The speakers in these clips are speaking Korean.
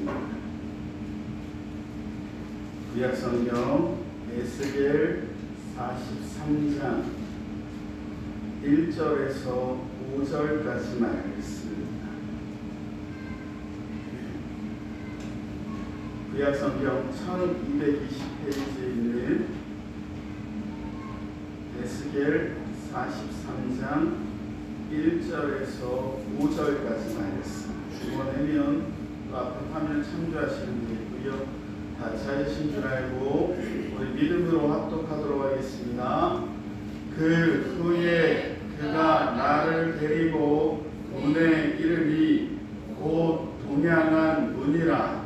하겠습니다. 구약성경 에스겔 43장 1절에서 5절까지 말씀입니다. 구약성경 1220페이지에 있는 에스겔 43장 1절에서 5절까지 말씀. 주문하면 앞에 화면 참조하시면 되고요. 다 찾으신 줄 알고 우리 믿음으로 합독하도록 하겠습니다. 그 후에 그가 나를 데리고 문의 이름이 곧 동양한 문이라.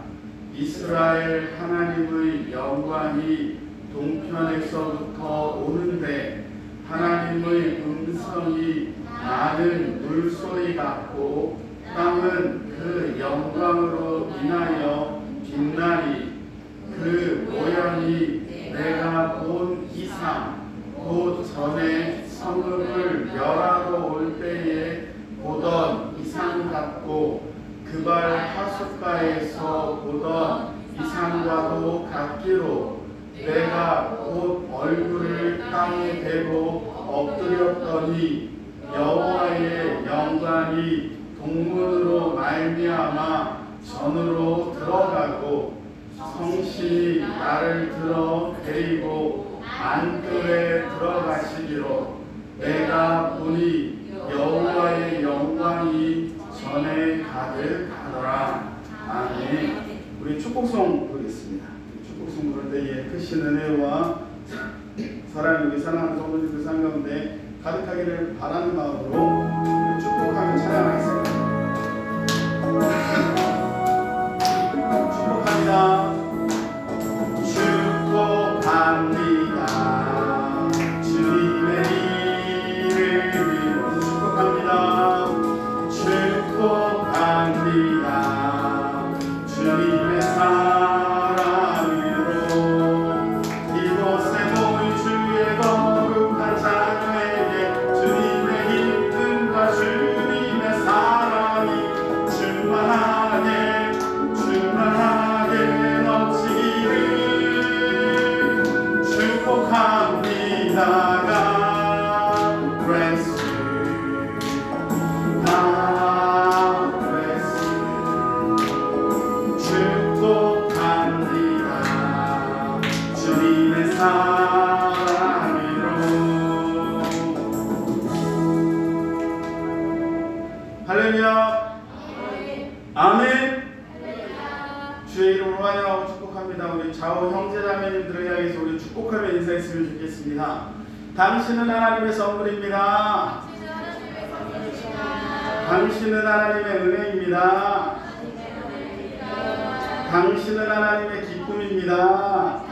이스라엘 하나님의 영광이 동편에서부터 오는데 하나님의 음성이 많은 물소리 같고 땅은 그 영광으로 인하여 빛나리. 그 모양이 내가 본 이상 곧 전에 성읍을 멸하러 올 때에 보던 이상 같고 그발 하숫가에서 보던 이상과도 같기로 내가 곧 얼굴을 땅에 대고 엎드렸더니 여호와의 영광이 동문으로 말미암아 전으로 들어가고 성신이 나를 들어 데리고 안뜰에 들어가시기로 내가 보니 여호와의 영광이 전에 가득하더라. 아멘. 우리 축복송 부르겠습니다. 축복송 부를 때에 크신 은혜와 사랑이 우리 사랑하는 성도님들 상 가운데 가득하기를 바라는 마음으로 축복하며 찬양하겠습니다. 축복합니다. 축복합니다. 주님의 이름으로 축복합니다. 축복합니다. 주님의 사랑으로 이곳에 모인 주의 거룩한 자녀에게 주님의 힘과 주님의 사랑이 충만하게 넘치기를 축복합니다. God bless you. God bless you. 축복합니다. 주님의 사랑으로. 할렐루야. 아멘. 주의 이름으로 환영하고 축복합니다. 우리 좌우 형제자매님들을 향해서 우리 축복하며 인사했으면 좋겠습니다. 당신은 하나님의 선물입니다. 당신은 하나님의 은혜입니다. 당신은 하나님의 기쁨입니다.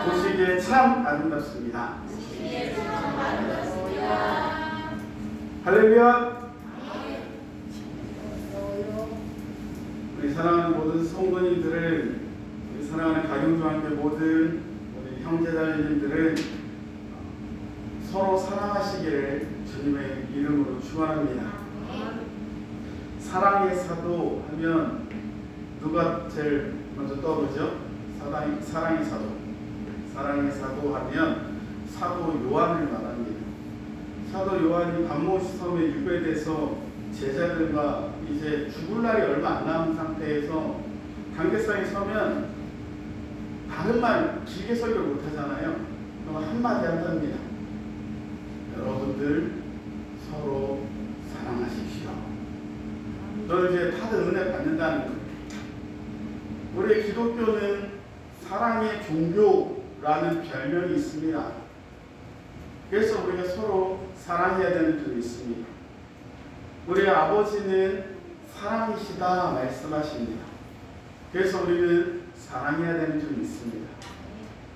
보시기에 참 아름답습니다. 할렐루야. 우리 사랑하는 모든 성도님들을, 우리 사랑하는 가경중학교 모든 우리 형제자매님들을 서로 사랑하시기를 주님의 이름으로 축원합니다. 사랑의 사도 하면 누가 제일 먼저 떠오르죠? 사랑의 사도. 사랑의 사도 하면 사도 요한을 말합니다. 사도 요한이 반모시 섬에 유배돼서 제자들과 이제 죽을 날이 얼마 안 남은 상태에서 단계상에 서면 다른 말 길게 설교 못 하잖아요. 그럼 한마디 한답니다. 여러분들 서로 사랑하십시오. 너 이제 다들 은혜 받는다는 거예요. 우리 기독교는 사랑의 종교라는 별명이 있습니다. 그래서 우리가 서로 사랑해야 되는 점이 있습니다. 우리 아버지는 사랑이시다 말씀하십니다. 그래서 우리는 사랑해야 되는 점이 있습니다.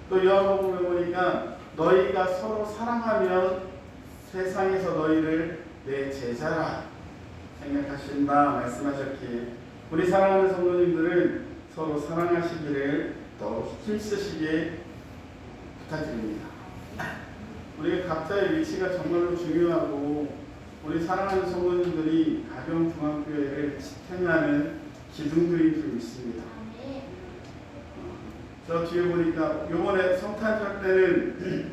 또 요한복음에 보니까 너희가 서로 사랑하면 세상에서 너희를 내 제자라 생각하신다 말씀하셨기에 우리 사랑하는 성도님들은 서로 사랑하시기를 더욱 힘쓰시게 부탁드립니다. 우리가 각자의 위치가 정말로 중요하고 우리 사랑하는 성도님들이 가경중학교회를 지탱하는 기둥들이 좀 있습니다. 저 뒤에 보니까 요번에 성탄절 때는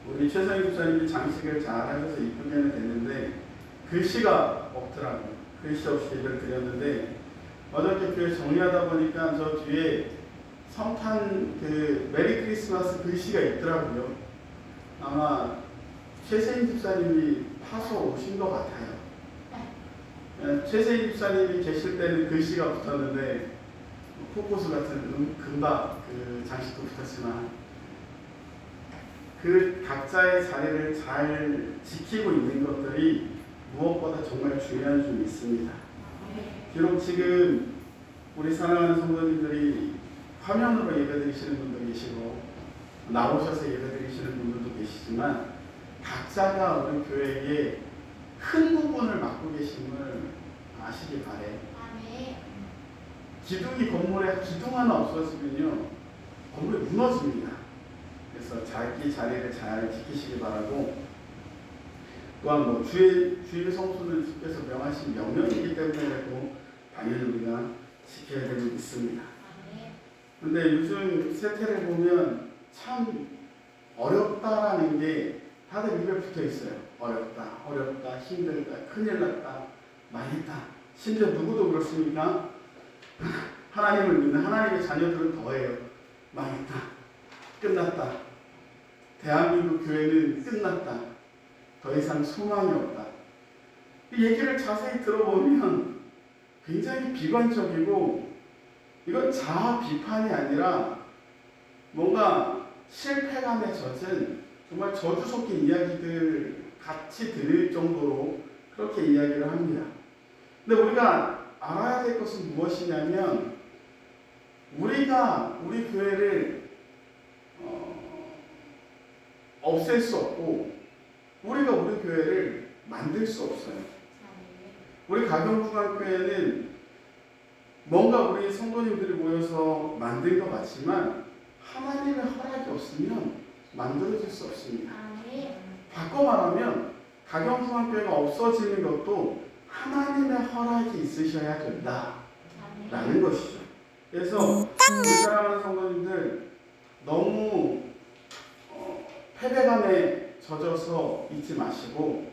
우리 최성희 집사님이 장식을 잘 하셔서 이쁘게는 됐는데 글씨가 없더라고요. 글씨 없이 예배를 드렸는데 어저께 교회 정리하다 보니까 저 뒤에 성탄 그 메리 크리스마스 글씨가 있더라고요. 아마 최세인 집사님이 파서 오신 것 같아요. 최세인 집사님이 계실 때는 글씨가 붙었는데 코코스 같은 금박 그 장식도 붙었지만 그 각자의 자리를 잘 지키고 있는 것들이 무엇보다 정말 중요한 점이 있습니다. 비록 지금 우리 사랑하는 성도님들이 화면으로 예배드리시는 분도 계시고 나오셔서 예배드리시는 분들도 계시지만 각자가 우리 교회에 큰 부분을 맡고 계심을 아시기 바래. 기둥이 건물에 기둥 하나 없어지면요 건물이 무너집니다. 그래서 자기 자리를 잘 지키시기 바라고 또한 뭐 주일 성수들께서 명하신 명령이기 때문에도 당연히 우리가 지켜야 되고 있습니다. 근데 요즘 세태를 보면 참 어렵다라는 게 다들 입에 붙어 있어요. 어렵다, 어렵다, 힘들다, 큰일 났다, 망했다. 심지어 누구도 그렇습니까? 하나님을 믿는 하나님의 자녀들은 더해요. 망했다, 끝났다, 대한민국 교회는 끝났다, 더 이상 소망이 없다. 이 얘기를 자세히 들어보면 굉장히 비관적이고 이건 자아 비판이 아니라 뭔가 실패감에 젖은 정말 저주 섞인 이야기들 같이 들릴 정도로 그렇게 이야기를 합니다. 근데 우리가 알아야 될 것은 무엇이냐면 우리가 우리 교회를 없앨 수 없고 우리가 우리 교회를 만들 수 없어요. 우리 가경중앙교회는 뭔가 우리 성도님들이 모여서 만든 것 같지만 하나님의 허락이 없으면 만들어질 수 없습니다. 바꿔 말하면 가경중앙교회가 없어지는 것도 하나님의 허락이 있으셔야 된다라는 것이죠. 그래서 우리 사랑하는 성도님들 너무 패배감에 젖어서 있지 마시고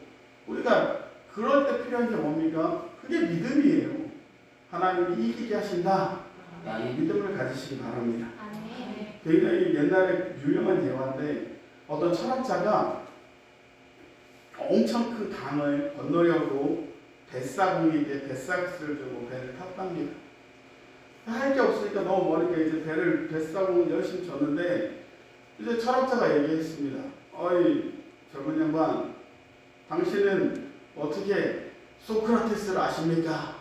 우리가 그럴 때 필요한 게 뭡니까? 그게 믿음이에요. 하나님이 이기게 하신다라는 믿음을 가지시기 바랍니다. 굉장히 옛날에 유명한 예화인데 어떤 철학자가 엄청 큰 강을 건너려고 뱃사공에게 뱃삭스를 주고 배를 탔답니다. 할 게 없으니까 너무 머니까 이제 뱃사공을 열심히 줬는데 이제 철학자가 얘기했습니다. 어이 젊은 양반, 당신은 어떻게 소크라테스를 아십니까?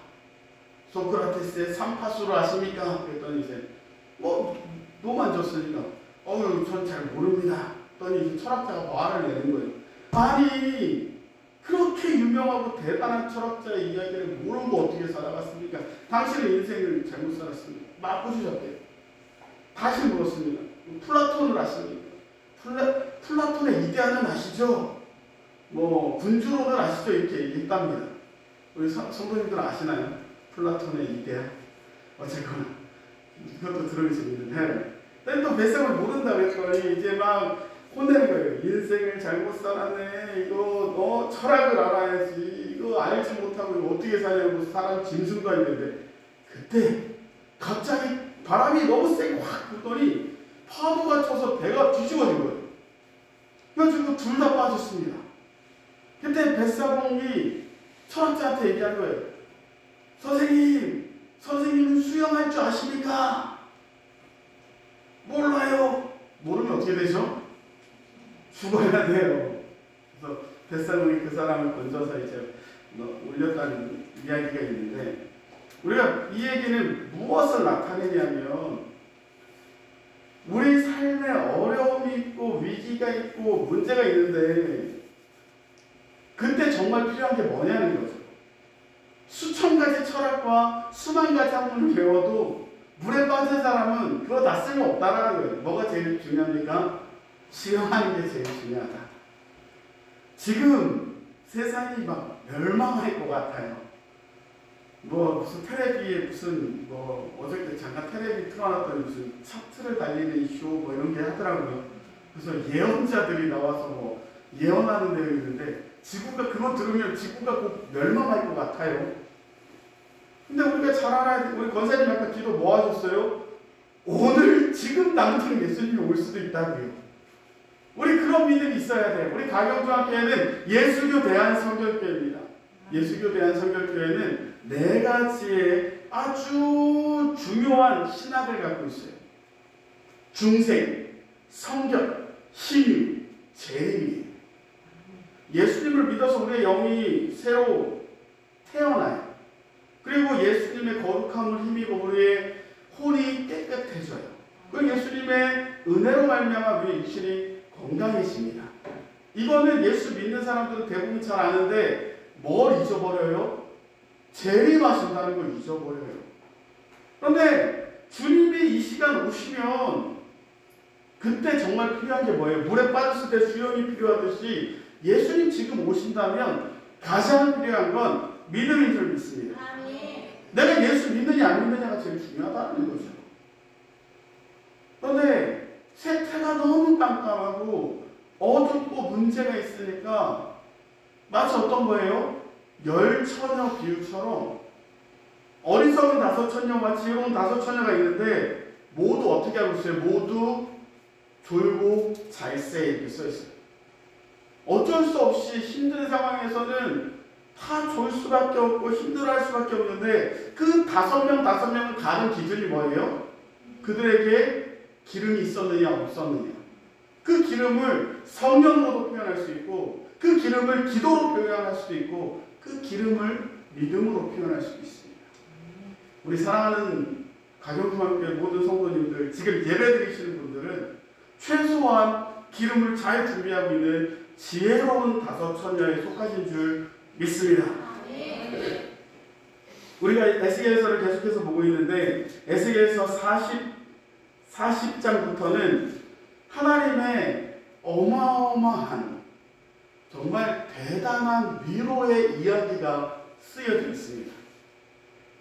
소크라테스의 삼파수를 아십니까? 그랬더니 이제 노만 줬으니까 전 잘 모릅니다. 그랬더니 이제 철학자가 화를 내는 거예요. 아니 그렇게 유명하고 대단한 철학자의 이야기를 모르고 어떻게 살아갔습니까? 당신의 인생을 잘못 살았습니다. 바꾸셨대요. 다시 물었습니다. 플라톤을 아십니까? 플라톤의 이데아는 아시죠? 군주론을 아시죠? 이렇게 얘기했답니다. 우리 성도님들 아시나요? 플라톤의 이데아? 어쨌거나 이것도 들으면 재밌는데 또 뱃삭을 모른다 그랬더니 이제 막 혼내는 거예요. 인생을 잘못 살았네. 이거 너 철학을 알아야지. 이거 알지 못하고 이거 어떻게 사냐고 사람 짐승도 아닌데 그때 갑자기 바람이 너무 세게 확 불더니 파도가 쳐서 배가 뒤집어진 거예요. 그래가지고 둘 다 빠졌습니다. 그때 뱃사공이 철학자한테 얘기한 거예요. 선생님은 수영할 줄 아십니까? 몰라요. 모르면 어떻게 되죠? 죽어야 돼요. 그래서 뱃사공이 그 사람을 건져서 이제 올렸다는 이야기가 있는데 우리가 이 얘기는 무엇을 나타내냐면 우리 삶에 어려움이 있고 위기가 있고 문제가 있는데 그때 정말 필요한 게 뭐냐는 거죠. 수천 가지 철학과 수만 가지 학문을 배워도 물에 빠진 사람은 그거 다 쓸모없다라는 거예요. 뭐가 제일 중요합니까? 수영하는 게 제일 중요하다. 지금 세상이 막 멸망할 것 같아요. 뭐 무슨 텔레비에 무슨 뭐 어저께 잠깐 텔레비 틀어놨더니 무슨 차트를 달리는 쇼 뭐 이런 게 하더라고요. 그래서 예언자들이 나와서 뭐 예언하는 내용이 있는데 지구가 그거 들으면 지구가 꼭 멸망할 것 같아요. 근데 우리가 잘 알아야 돼. 우리 권사님 아까 기도 뭐 하셨어요? 오늘 지금 당장 예수님이 올 수도 있다고요. 우리 그런 믿음이 있어야 돼요. 우리 가경중학교에는 예수교 대한성결교회입니다. 예수교 대한성결교회는 4가지의 아주 중요한 신학을 갖고 있어요. 중생, 성결, 힘, 재림이에요. 예수님을 믿어서 우리의 영이 새로 태어나요. 그리고 예수님의 거룩함을 힘입어 우리의 혼이 깨끗해져요. 그 예수님의 은혜로 말미암아 우리의 육신이 건강해집니다. 이거는 예수 믿는 사람들은 대부분 잘 아는데 뭘 잊어버려요? 재림하신다는 걸 잊어버려요. 그런데 주님이 이 시간 오시면 그때 정말 필요한 게 뭐예요? 물에 빠졌을 때 수영이 필요하듯이 예수님 지금 오신다면 가장 필요한 건 믿음인 줄 믿습니다. 내가 예수 믿느냐 안 믿느냐가 제일 중요하다는 거죠. 그런데 세태가 너무 깜깜하고 어둡고 문제가 있으니까 마치 어떤 거예요? 열처녀 비유처럼 어리석은 5처녀와 지혜로운 5처녀가 있는데 모두 어떻게 하고 있어요? 모두 졸고 잘세 이렇게 써있어요. 어쩔 수 없이 힘든 상황에서는 다 졸 수밖에 없고 힘들어할 수밖에 없는데 그 5명은 가는 기준이 뭐예요? 그들에게 기름이 있었느냐 없었느냐. 그 기름을 성령으로도 표현할 수 있고 그 기름을 기도로 표현할 수도 있고 그 기름을 믿음으로 표현할 수도 있습니다. 우리 사랑하는 가경중학교의 모든 성도님들, 지금 예배드리시는 분들은 최소한 기름을 잘 준비하고 있는 지혜로운 5처녀에 속하신 줄 믿습니다. 우리가 에스겔서를 계속해서 보고 있는데 에스겔서 40장부터는 하나님의 어마어마한 정말 대단한 위로의 이야기가 쓰여져 있습니다.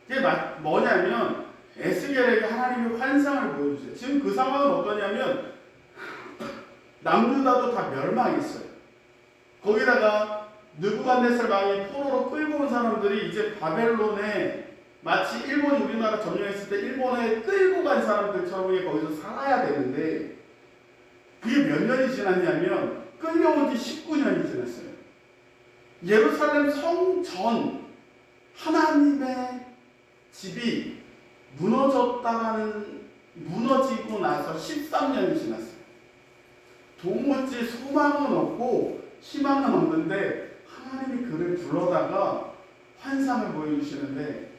이게 뭐냐면 에스겔에게 하나님이 환상을 보여주세요. 지금 그 상황은 어떠냐면 남유다도 다 멸망했어요. 거기다가 느부갓네살 왕이 포로로 끌고 온 사람들이 이제 바벨론에 마치 일본이 우리나라 점령했을 때 일본에 끌고 간 사람들처럼 거기서 살아야 되는데 그게 몇 년이 지났냐면 끌려온 지 19년이 지났어요. 예루살렘 성전 하나님의 집이 무너지고 나서 13년이 지났어요. 도무지 소망은 없고 희망은 없는데 하나님이 그를 불러다가 환상을 보여주시는데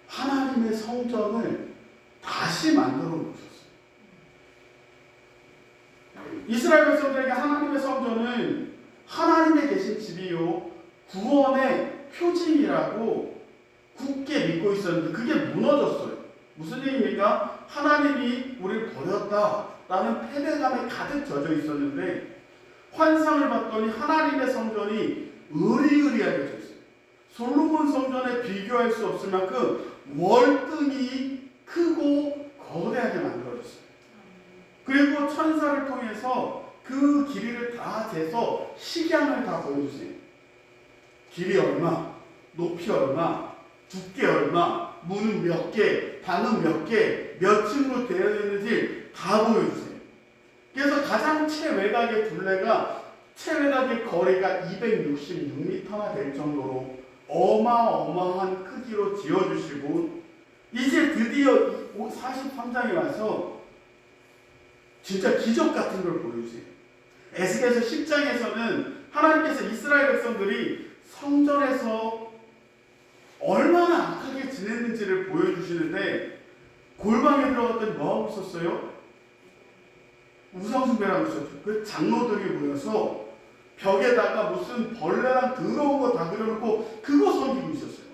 하나님의 성전을 다시 만들어 놓으셨어요. 이스라엘 백성들에게 하나님의 성전은 하나님의 계신 집이요 구원의 표징이라고 굳게 믿고 있었는데 그게 무너졌어요. 무슨 얘기입니까? 하나님이 우리를 버렸다라는 패배감에 가득 젖어 있었는데 환상을 봤더니 하나님의 성전이 으리으리하게 져 있어요. 솔로몬 성전에 비교할 수 없을 만큼 월등히 크고 거대하게 만들어졌어요. 그리고 천사를 통해서 그 길이를 다 재서 식양을 다 보여주세요. 길이 얼마, 높이 얼마, 두께 얼마, 문은 몇 개, 방은 몇 개, 몇 층으로 되어 있는지 다 보여주세요. 그래서 가장 최외곽의 둘레가 최외곽의 거리가 266m나 될 정도로 어마어마한 크기로 지어주시고 이제 드디어 43장에 와서 진짜 기적 같은 걸 보여주세요. 에스겔서 10장에서는 하나님께서 이스라엘 백성들이 성전에서 얼마나 악하게 지냈는지를 보여주시는데 골방에 들어갔더니 뭐하고 있었어요? 우상숭배라고 있었죠. 그 장로들이 모여서 벽에다가 무슨 벌레랑 더러운 거 다 그려놓고 그거 섬기고 있었어요.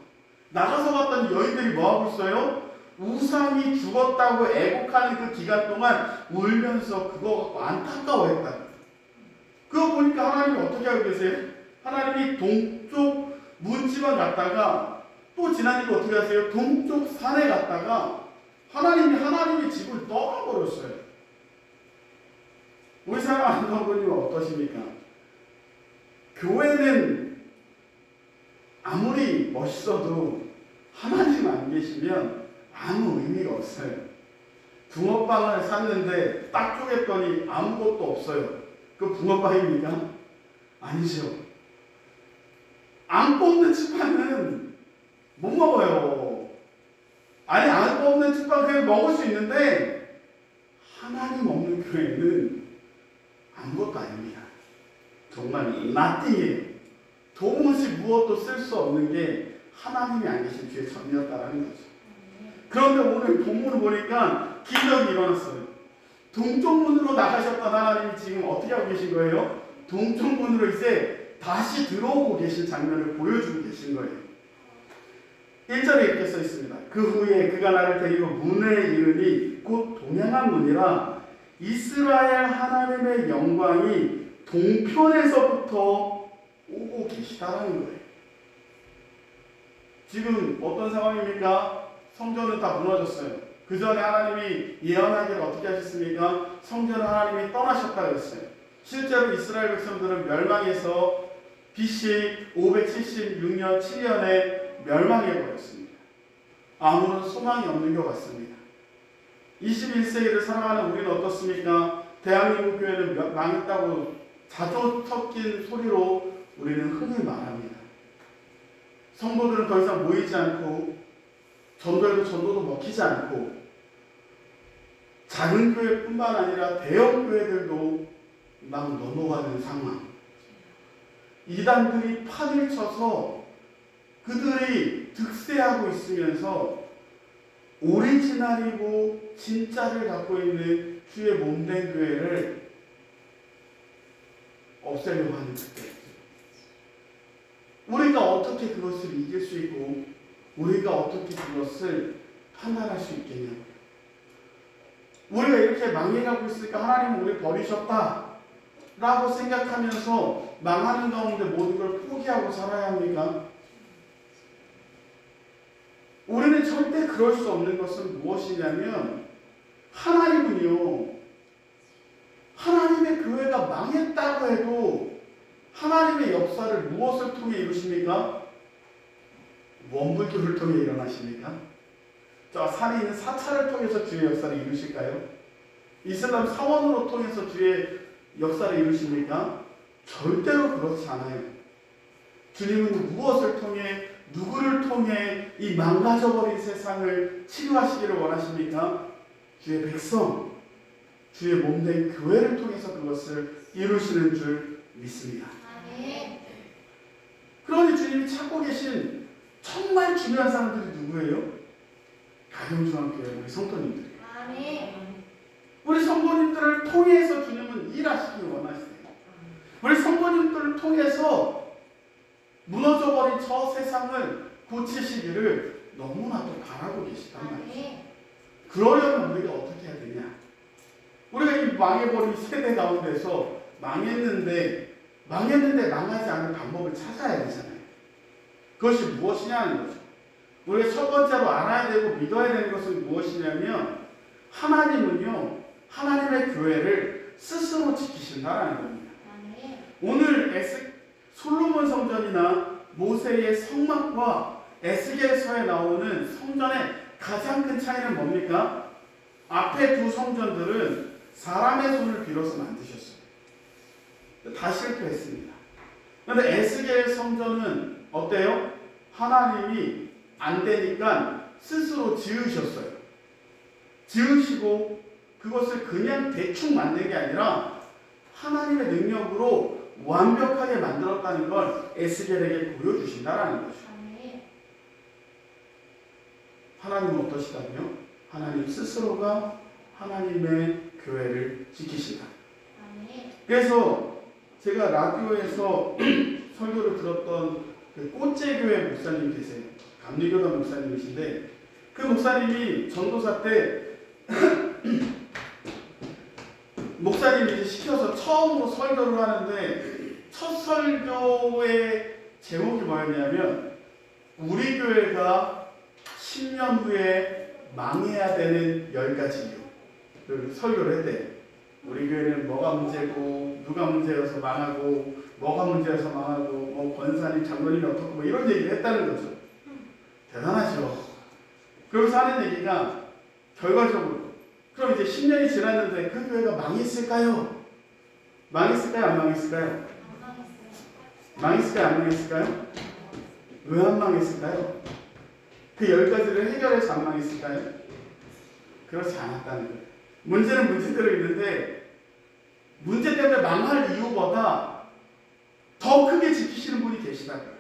나가서 봤더니 여인들이 뭐하고 있어요? 우상이 죽었다고 애곡하는 그 기간 동안 울면서 그거 갖고 안타까워했다. 그거 보니까 하나님이 어떻게 하고 계세요? 하나님이 동쪽 문지방 갔다가 또 또 지나니까 어떻게 하세요? 동쪽 산에 갔다가 하나님의 집을 떠나버렸어요. 우리 사랑하는 성도님은 어떠십니까? 교회는 아무리 멋있어도 하나님 안 계시면 아무 의미가 없어요. 붕어빵을 샀는데 딱 쪼갰더니 아무것도 없어요. 그 붕어빵입니까? 아니죠. 안 뽑는 치파는 못 먹어요. 아니, 안 뽑는 치파 그냥 먹을 수 있는데 하나님 없는 교회는 아무것도 아닙니다. 정말 nothing이에요. 도무지 무엇도 쓸 수 없는 게 하나님이 안 계신 주의 전이었다라는 거죠. 그런데 오늘 본문을 보니까 기적이 일어났어요. 동쪽 문으로 나가셨던 하나님이 지금 어떻게 하고 계신 거예요? 동쪽 문으로 이제 다시 들어오고 계신 장면을 보여주고 계신 거예요. 1절에 이렇게 써 있습니다. 그 후에 그가 나를 데리고 문에 이르니 곧 동행한 문이라 이스라엘 하나님의 영광이 동편에서부터 오고 계시다라는 거예요. 지금 어떤 상황입니까? 성전은 다 무너졌어요. 그 전에 하나님이 예언하기를 어떻게 하셨습니까? 성전을 하나님이 떠나셨다고 했어요. 실제로 이스라엘 백성들은 멸망해서 BC 576년 7년에 멸망해버렸습니다. 아무런 소망이 없는 것 같습니다. 21세기를 살아가는 우리는 어떻습니까? 대한민국 교회는 망했다고 자주 섞인 소리로 우리는 흔히 말합니다. 성도들은 더 이상 모이지 않고 전도해도 전도도 먹히지 않고 작은 교회뿐만 아니라 대형 교회들도 막 넘어가는 상황. 이단들이 판을 쳐서 그들이 득세하고 있으면서 오리지널이고 진짜를 갖고 있는 주의 몸된 교회를 없애려고 하는 그때 우리가 어떻게 그것을 이길 수 있고 우리가 어떻게 그것을 판단할 수 있겠냐고요. 우리가 이렇게 망해가고 있으니까 하나님은 우리 버리셨다 라고 생각하면서 망하는 가운데 모든 걸 포기하고 살아야 합니까? 우리는 절대 그럴 수 없는 것은 무엇이냐면 하나님은요, 하나님의 교회가 망했다고 해도 하나님의 역사를 무엇을 통해 이루십니까? 원불교를 통해 일어나십니까? 저 산에 있는 사찰을 통해서 주의 역사를 이루실까요? 이슬람 사원으로 통해서 주의 역사를 이루십니까? 절대로 그렇지 않아요. 주님은 무엇을 통해 누구를 통해 이 망가져버린 세상을 치유하시기를 원하십니까? 주의 백성, 주의 몸된 교회를 통해서 그것을 이루시는 줄 믿습니다. 그러니 주님이 찾고 계신 정말 중요한 사람들이 누구예요? 가정중앙교회 우리 성도님들이에요. 우리 성도님들을 통해서 주님은 일하시기 원하시세요. 우리 성도님들을 통해서 무너져버린 저 세상을 고치시기를 너무나도 바라고 계시단 말이죠. 그러려면 우리가 어떻게 해야 되냐? 우리가 이 망해버린 세대 가운데서 망했는데 망하지 않을 방법을 찾아야 되잖아요. 그것이 무엇이냐는 거죠. 우리가 첫 번째로 알아야 되고 믿어야 되는 것은 무엇이냐면 하나님은요, 하나님의 교회를 스스로 지키신다라는 겁니다. 오늘 솔로몬 성전이나 모세의 성막과 에스겔서에 나오는 성전의 가장 큰 차이는 뭡니까? 앞에 두 성전들은 사람의 손을 빌어서 만드셨어요. 다 실패했습니다. 그런데 에스겔 성전은 어때요? 하나님이 안 되니까 스스로 지으셨어요. 지으시고 그것을 그냥 대충 만든 게 아니라 하나님의 능력으로 완벽하게 만들었다는 걸 에스겔에게 보여주신다라는 거죠. 하나님은 어떠시다고요? 하나님 스스로가 하나님의 교회를 지키신다. 그래서 제가 라디오에서 설교를 들었던 그 꽃제교회 목사님 계세요. 감리교단 목사님이신데 그 목사님이 전도사 때 목사님이 이제 시켜서 처음으로 설교를 하는데 첫 설교의 제목이 뭐였냐면 우리 교회가 10년 후에 망해야 되는 10가지 이유 설교를 했대요. 우리 교회는 뭐가 문제고 누가 문제여서 망하고 뭐가 문제여서 망하고 뭐 권사님 장로님이 어떻고 뭐 이런 얘기를 했다는 거죠. 대단하죠. 그러면서 하는 얘기가 결과적으로 그럼 이제 10년이 지났는데 그 교회가 망했을까요? 망했을까요? 안 망했을까요? 망했을까요? 안 망했을까요? 왜 안 망했을까요? 그 10가지를 해결해서 안 망했을까요? 그렇지 않았다는 거예요. 문제는 문제대로 있는데 문제 때문에 망할 이유보다 더 크게 지키시는 분이 계시다고요.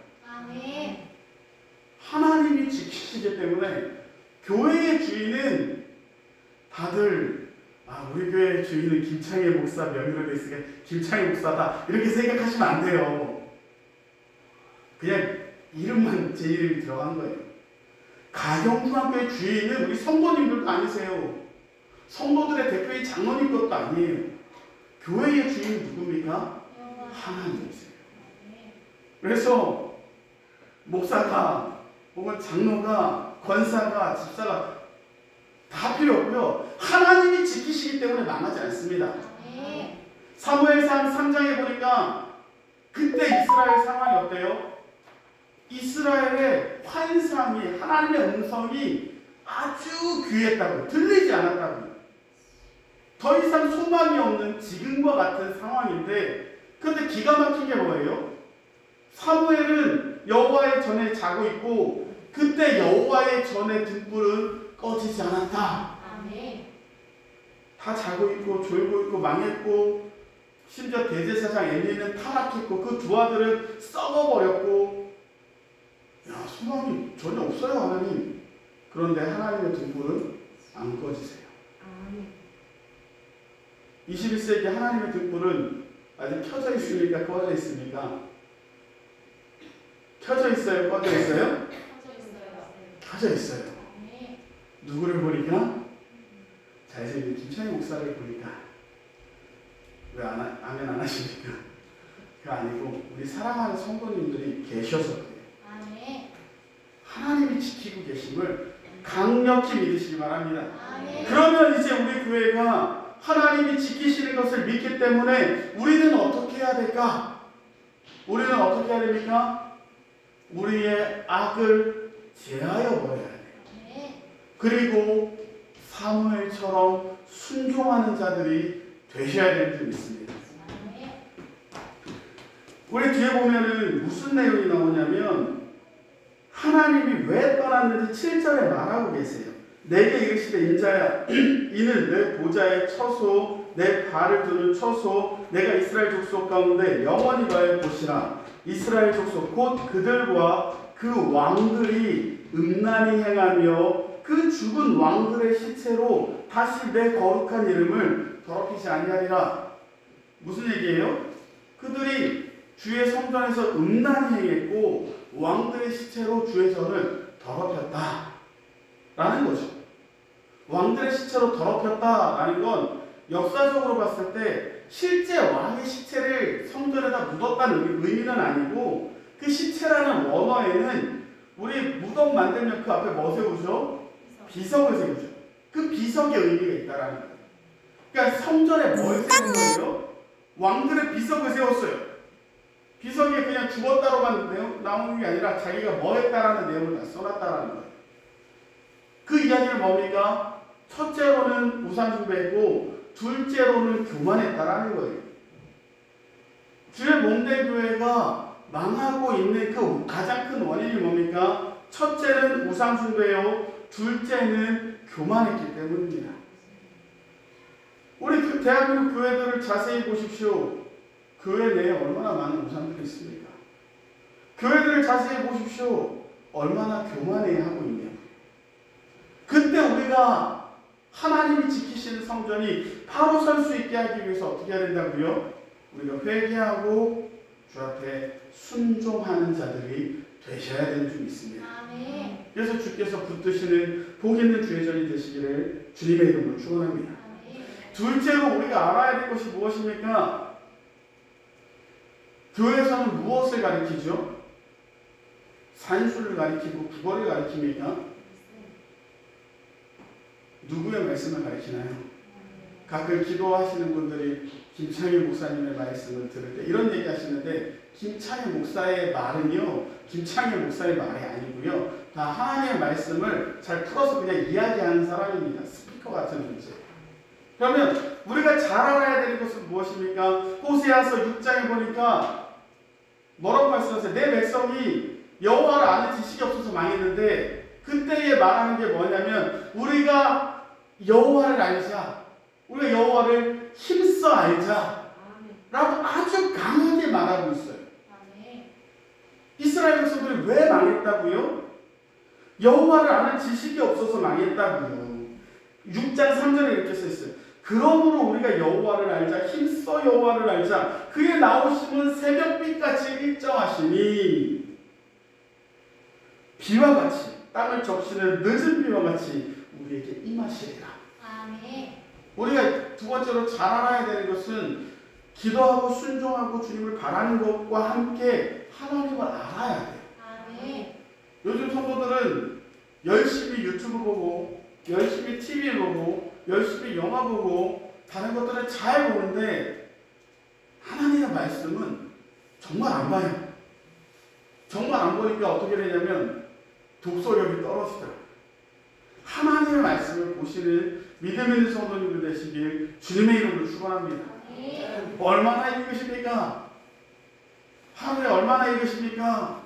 하나님이 지키시기 때문에 교회의 주인은 다들 우리 교회의 주인은 김창희 목사 명의로 돼 있으니까 김창희 목사다 이렇게 생각하시면 안 돼요. 그냥 이름만 제 이름이 들어간 거예요. 가경중학교의 주인은 우리 성도님들도 아니세요. 성도들의 대표인 장로님 것도 아니에요. 교회의 주인은 누굽니까? 하나님이세요. 그래서 목사가 혹은 장로가 권사가 집사가 다 필요 없고요. 하나님이 지키시기 때문에 망하지 않습니다. 사무엘상 3장에 보니까 그때 이스라엘 상황이 어때요? 이스라엘의 환상이 하나님의 음성이 아주 귀했다고 들리지 않았다고 더 이상 소망이 없는 지금과 같은 상황인데 그런데 기가 막힌 게 뭐예요? 사무엘은 여호와의 전에 자고 있고 그때 여호와의 전의 등불은 꺼지지 않았다. 다 자고 있고 졸고 있고 망했고 심지어 대제사장 엘리는 타락했고 그 두 아들은 썩어버렸고 소망이 전혀 없어요 하나님. 그런데 하나님의 등불은 안 꺼지세요. 21세기 하나님의 등불은 아직 켜져 있습니까? 꺼져 있습니까? 켜져 있어요? 꺼져 있어요? 켜져 있어요. 누구를 보니까? 잘생긴 김창희 목사를 보니까. 왜 아멘 안 하십니까? 그게 아니고 우리 사랑하는 성도님들이 계셔서 그래요. 하나님이 지키고 계심을 강력히 믿으시기 바랍니다. 그러면 이제 우리 교회가 하나님이 지키시는 것을 믿기 때문에 우리는 어떻게 해야 될까? 우리는 어떻게 해야 됩니까? 우리의 악을 제하여 버려야 돼요. 그리고 사무엘처럼 순종하는 자들이 되셔야 되는 줄 믿습니다. 우리 뒤에 보면은 무슨 내용이 나오냐면 하나님이 왜 떠났는지 7절에 말하고 계세요. 내게 이르시되 인자야 이는 내 보좌의 처소 내 발을 두는 처소 내가 이스라엘 족속 가운데 영원히 너의 곳이라. 이스라엘 족속 곧 그들과 그 왕들이 음란히 행하며 그 죽은 왕들의 시체로 다시 내 거룩한 이름을 더럽히지 아니하리라. 무슨 얘기예요? 그들이 주의 성전에서 음란히 행했고 왕들의 시체로 주의 전을 더럽혔다 라는 거죠. 왕들의 시체로 더럽혔다라는 건 역사적으로 봤을 때 실제 왕의 시체를 성전에다 묻었다는 의미는 아니고 그 시체라는 원어에는 우리 무덤 만들면 그 앞에 뭐 세우죠? 비석을 세우죠. 그 비석의 의미가 있다라는 거예요. 그러니까 성전에 뭘 세운 거예요? 왕들의 비석을 세웠어요. 비석에 그냥 죽었다로만 나오는 게 아니라 자기가 뭐 했다라는 내용을 다 써놨다라는 거예요. 그 이야기는 뭡니까? 첫째로는 우상숭배했고 둘째로는 교만했다라는 거예요. 주의 몸된 교회가 망하고 있는 그 가장 큰 원인이 뭡니까? 첫째는 우상숭배요, 둘째는 교만했기 때문입니다. 우리 대한민국 교회들을 자세히 보십시오. 교회 내에 얼마나 많은 우상들이 있습니까? 교회들을 자세히 보십시오. 얼마나 교만해하고 있냐고. 그때 우리가 하나님이 지키시는 성전이 바로 설 수 있게 하기 위해서 어떻게 해야 된다고요? 우리가 회개하고 주 앞에 순종하는 자들이 되셔야 되는 줄 믿습니다. 그래서 주께서 붙드시는 복 있는 주의 전이 되시기를 주님의 이름으로 축원합니다. 둘째로 우리가 알아야 될 것이 무엇입니까? 교회에서는 무엇을 가르치죠? 산수를 가리키고 국어를 가리킵니까? 누구의 말씀을 가리키나요? 가끔 기도하시는 분들이 김창희 목사님의 말씀을 들을 때 이런 얘기 하시는데, 김창희 목사의 말은요, 김창희 목사의 말이 아니고요, 다 하나님의 말씀을 잘 풀어서 그냥 이야기하는 사람입니다. 스피커 같은 존재. 그러면 우리가 잘 알아야 되는 것은 무엇입니까? 호세아서 6장에 보니까 뭐라고 말씀하세요? 내 백성이 여호와를 아는 지식이 없어서 망했는데, 그때에 말하는 게 뭐냐면 우리가 여호와를 알자, 우리가 여호와를 힘써 알자 라고 아주 강하게 말하고 있어요. 이스라엘 백성들이 왜 망했다고요? 여호와를 아는 지식이 없어서 망했다고요. 6장 3절에 이렇게 써있어요. 그러므로 우리가 여호와를 알자, 힘써 여호와를 알자. 그의 나오심은 새벽빛같이 일정하시니 비와 같이, 땅을 적시는 늦은 비와 같이 우리에게 임하시리라. 아멘. 우리가 두 번째로 잘 알아야 되는 것은 기도하고 순종하고 주님을 바라는 것과 함께 하나님을 알아야 돼요. 아멘. 요즘 성도들은 열심히 유튜브 보고, 열심히 TV 보고, 열심히 영화 보고, 다른 것들을 잘 보는데 하나님의 말씀은 정말 안 봐요. 정말 안 보니까 어떻게 되냐면 독서력이 떨어지더라고요. 하나님의 말씀을 보시는 믿음 있는 성도님들 되시길 주님의 이름으로 축원합니다. 얼마나 읽으십니까? 하루에 얼마나 읽으십니까?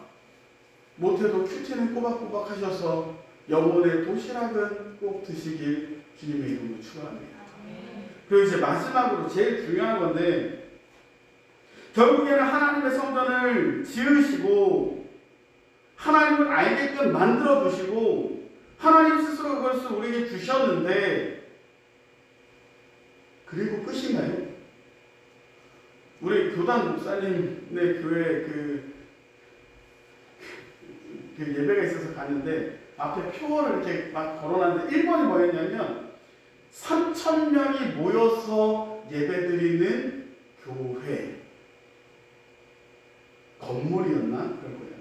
못해도 큐티는 꼬박꼬박 하셔서 영혼의 도시락은 꼭 드시길 주님의 이름으로 축원합니다. 그리고 이제 마지막으로 제일 중요한 건데, 결국에는 하나님의 성전을 지으시고 하나님을 알게끔 만들어 두시고 하나님 스스로 그것을 우리에게 주셨는데, 그리고 끝인가요? 우리 교단 목사님의 교회 그 예배가 있어서 갔는데 앞에 표어를 이렇게 막 걸어놨는데 1번이 뭐였냐면 3,000명이 모여서 예배드리는 교회 건물이었나? 그런 거예요.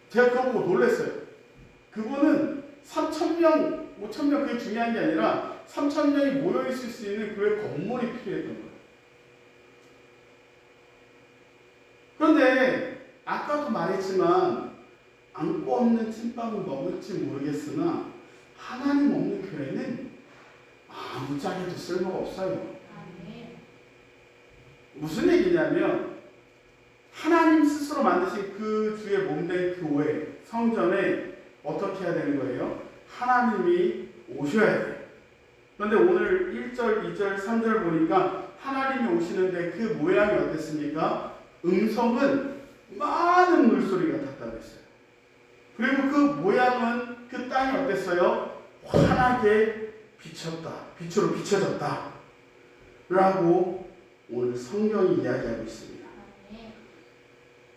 제가 그거 보고 놀랐어요. 그거는 3,000명, 5,000명 그게 중요한 게 아니라 3,000명이 모여있을 수 있는 교회 건물이 필요했던 거예요. 그런데 아까도 말했지만 안고 없는 찐빵을 먹을지 모르겠으나 하나님 없는 교회는 아무짝에도 쓸모가 없어요. 무슨 얘기냐면 하나님 스스로 만드신 그 주의 몸된 교회, 성전에 어떻게 해야 되는 거예요? 하나님이 오셔야 돼요. 그런데 오늘 1절, 2절, 3절 보니까 하나님이 오시는데 그 모양이 어땠습니까? 음성은 많은 물소리가 났다고 했어요. 그리고 그 모양은, 그 땅이 어땠어요? 환하게 비쳤다. 빛으로 비춰졌다. 라고 오늘 성경이 이야기하고 있습니다.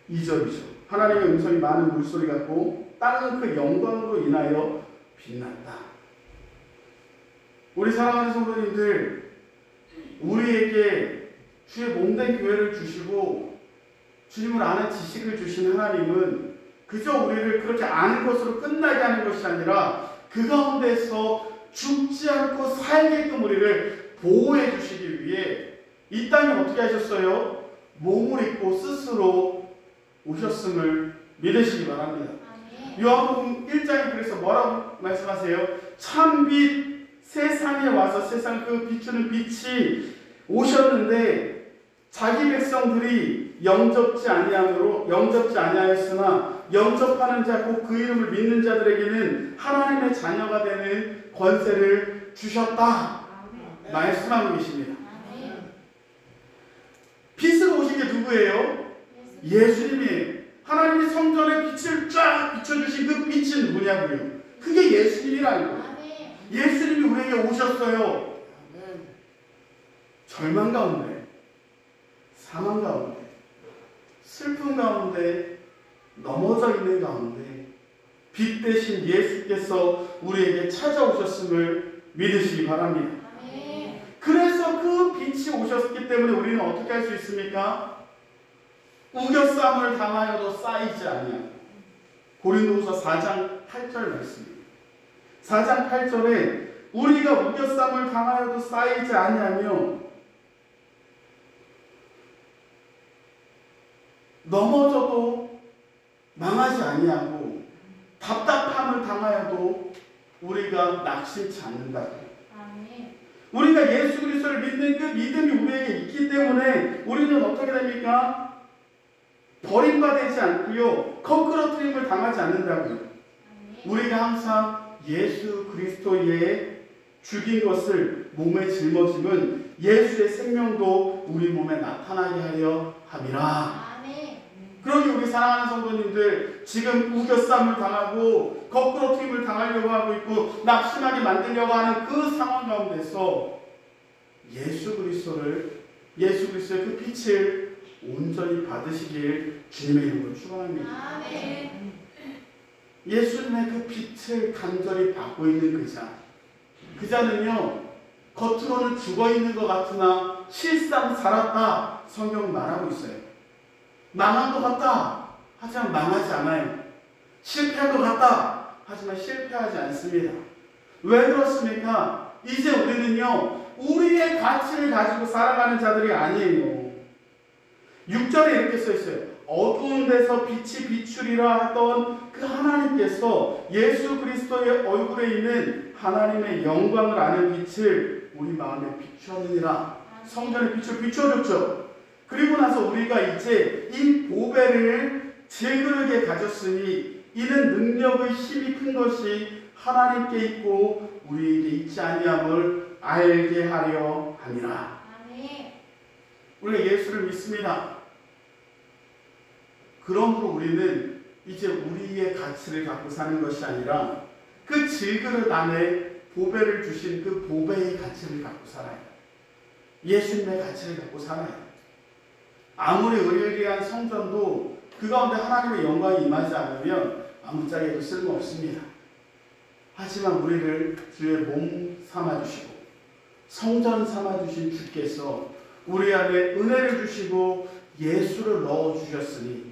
2절이죠. 하나님의 음성이 많은 물소리 같고 땅은 그 영광으로 인하여 빛났다. 우리 사랑하는 성도님들, 우리에게 주의 몸된 교회를 주시고 주님을 아는 지식을 주신 하나님은 그저 우리를 그렇게 아는 것으로 끝나게 하는 것이 아니라 그 가운데서 죽지 않고 살게끔 우리를 보호해 주시기 위해 이 땅에 어떻게 하셨어요? 몸을 입고 스스로 오셨음을 믿으시기 바랍니다. 요한복음 1장에 그래서 뭐라고 말씀하세요? 참빛 세상에 와서 세상 그 비추는 빛이 오셨는데 자기 백성들이 영접지 아니하였으나 영접하는 자 곧 그 이름을 믿는 자들에게는 하나님의 자녀가 되는 권세를 주셨다. 말씀하고 계십니다. 빛으로 오신 게 누구예요? 예수님이에요. 하나님이 성전에 빛을 쫙 비춰주신 그 빛은 뭐냐고요? 그게 예수님이라는 거예요. 예수님이 우리에게 오셨어요. 절망 가운데, 사망 가운데, 슬픔 가운데, 넘어져 있는 가운데 빛 대신 예수께서 우리에게 찾아오셨음을 믿으시기 바랍니다. 그래서 그 빛이 오셨기 때문에 우리는 어떻게 할 수 있습니까? 우겨쌈을 당하여도 쌓이지 아니하고. 고린도후서 4장 8절 말씀입니다. 4장 8절에 우리가 우겨쌈을 당하여도 쌓이지 아니하며 넘어져도 망하지 아니하고 답답함을 당하여도 우리가 낙심치 않는다고. 우리가 예수 그리스도를 믿는 그 믿음이 우리에게 있기 때문에 우리는 어떻게 됩니까? 버림받지 않고요, 거꾸러뜨림을 당하지 않는다고요. 우리가 항상 예수 그리스도의 죽인 것을 몸에 짊어짐은 예수의 생명도 우리 몸에 나타나게 하려 함이라. 그러니 우리 사랑하는 성도님들, 지금 우겨쌈을 당하고 거꾸로튀김을 당하려고 하고 있고 낙심하게 만들려고 하는 그 상황 가운데서 예수 그리스도의 그 빛을 온전히 받으시길 주님의 이름으로 축원합니다. 예수님의 그 빛을 간절히 받고 있는 그 자는요, 겉으로는 죽어있는 것 같으나 실상 살았다, 성경은 말하고 있어요. 망한 것 같다 하지만 망하지 않아요. 실패한 것 같다 하지만 실패하지 않습니다. 왜 그렇습니까? 이제 우리는요, 우리의 가치를 가지고 살아가는 자들이 아니에요. 6절에 이렇게 써 있어요. 어두운 데서 빛이 비추리라 하던 그 하나님께서 예수 그리스도의 얼굴에 있는 하나님의 영광을 아는 빛을 우리 마음에 비추었느니라. 성전의 빛을 비추어줬죠. 그리고 나서 우리가 이제 이 보배를 질그릇에 가졌으니 이는 능력의 힘이 큰 것이 하나님께 있고 우리에게 있지 아니함을 알게 하려 함이라. 우리가 예수를 믿습니다. 그러므로 우리는 이제 우리의 가치를 갖고 사는 것이 아니라 그 질그릇 안에 보배를 주신 그 보배의 가치를 갖고 살아요. 예수님의 가치를 갖고 살아요. 아무리 의리의리한 성전도 그 가운데 하나님의 영광이 임하지 않으면 아무짝에도 쓸모없습니다. 하지만 우리를 주의 몸 삼아주시고 성전 삼아주신 주께서 우리 안에 은혜를 주시고 예수를 넣어주셨으니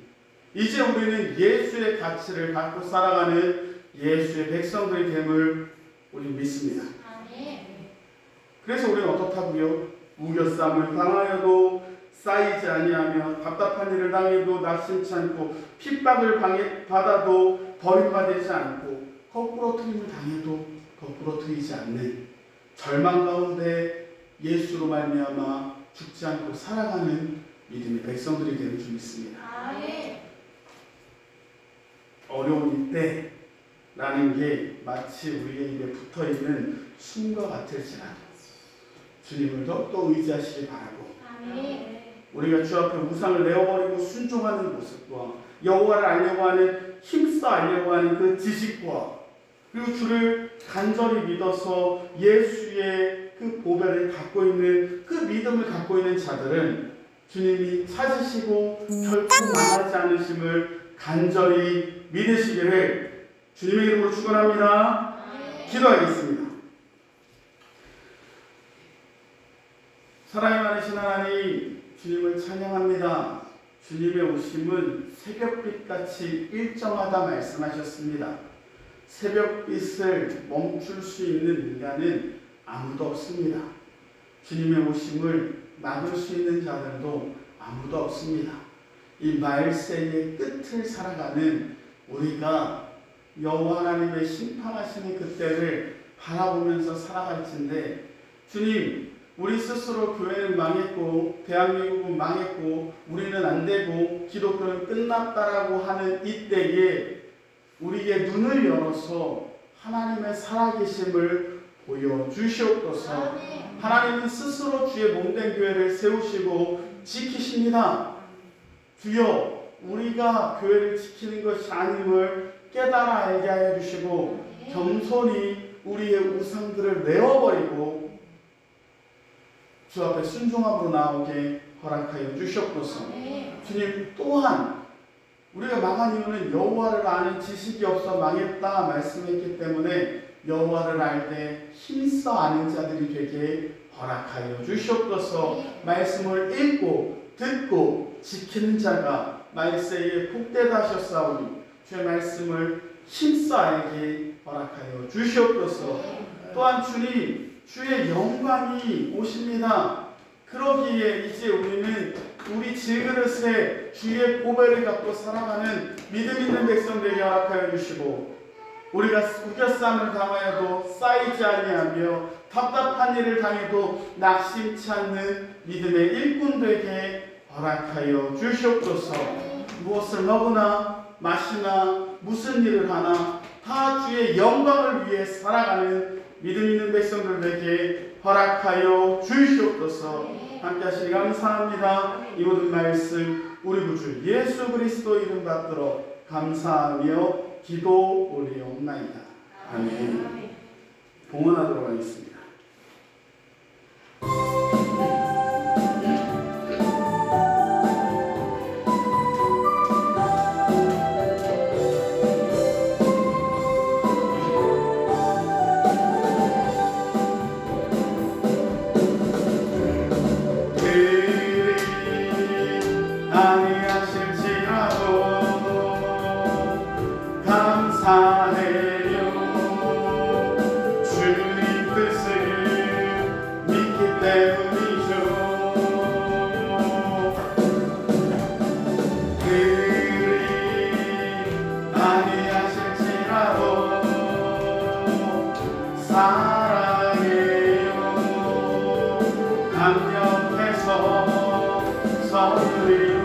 이제 우리는 예수의 가치를 갖고 살아가는 예수의 백성들이 됨을 우리 믿습니다. 그래서 우리는 어떻다고요? 우겨쌈을 당하여도 쌓이지 아니하며 답답한 일을 당해도 낙심치 않고 핍박을 받아도 버림받지 않고 거꾸로뜨림을 당해도 거꾸로뜨리지 않는 절망 가운데 예수로 말미암아 죽지 않고 살아가는 믿음의 백성들이 되는 줄 믿습니다. 어려운 이때라는 게 마치 우리의 입에 붙어있는 숨과 같을지라도 주님을 더욱더 의지하시기 바라고, 우리가 주 앞에 우상을 내어버리고 순종하는 모습과 여호와를 알려고 하는, 힘써 알려고 하는 그 지식과 그리고 주를 간절히 믿어서 예수의 그 보배를 갖고 있는 그 믿음을 갖고 있는 자들은 주님이 찾으시고 결코 망하지 않으심을 간절히 믿으시기를 주님의 이름으로 축원합니다. 기도하겠습니다. 사랑이 많으신 하나님, 주님을 찬양합니다. 주님의 오심은 새벽빛같이 일정하다 말씀하셨습니다. 새벽빛을 멈출 수 있는 인간은 아무도 없습니다. 주님의 오심을 막을 수 있는 자들도 아무도 없습니다. 이 말세의 끝을 살아가는 우리가 여호와 하나님의 심판하시는 그때를 바라보면서 살아갈진데, 주님, 우리 스스로 교회는 망했고 대한민국은 망했고 우리는 안되고 기독교는 끝났다라고 하는 이때에 우리의 눈을 열어서 하나님의 살아계심을 보여주시옵소서. 하나님은 스스로 주의 몸된 교회를 세우시고 지키십니다. 주여, 우리가 교회를 지키는 것이 아님을 깨달아 알게 하여 주시고 겸손히 우리의 우상들을 내어버리고 주 앞에 순종함으로 나오게 허락하여 주시옵소서. 주님, 또한 우리가 망한 이유는 여호와를 아는 지식이 없어 망했다 말씀했기 때문에 여호와를 알 때 힘써 아는 자들이 되게 허락하여 주시옵소서. 말씀을 읽고 듣고 지키는 자가 말세에 복되다 하셨사오니 주의 말씀을 힘써 알게 허락하여 주시옵소서. 또한 주님, 주의 영광이 오십니다. 그러기에 이제 우리는 우리 질그릇에 주의 보배를 갖고 살아가는 믿음 있는 백성 되게 허락하여 주시고, 우리가 우겨쌈을 당하여도 쌓이지 아니하며 답답한 일을 당해도 낙심치 않는 믿음의 일꾼 되게 허락하여 주시옵소서. 무엇을 먹으나 마시나 무슨 일을 하나 다 주의 영광을 위해 살아가는 믿음 있는 백성들 되게 허락하여 주시옵소서. 함께 하시니 감사합니다. 이 모든 말씀 우리 구주 예수 그리스도 이름 받들어 감사하며 기도 올리옵나이다. 아멘. 봉헌하도록 하겠습니다. 사랑해요. 강력해서 서두리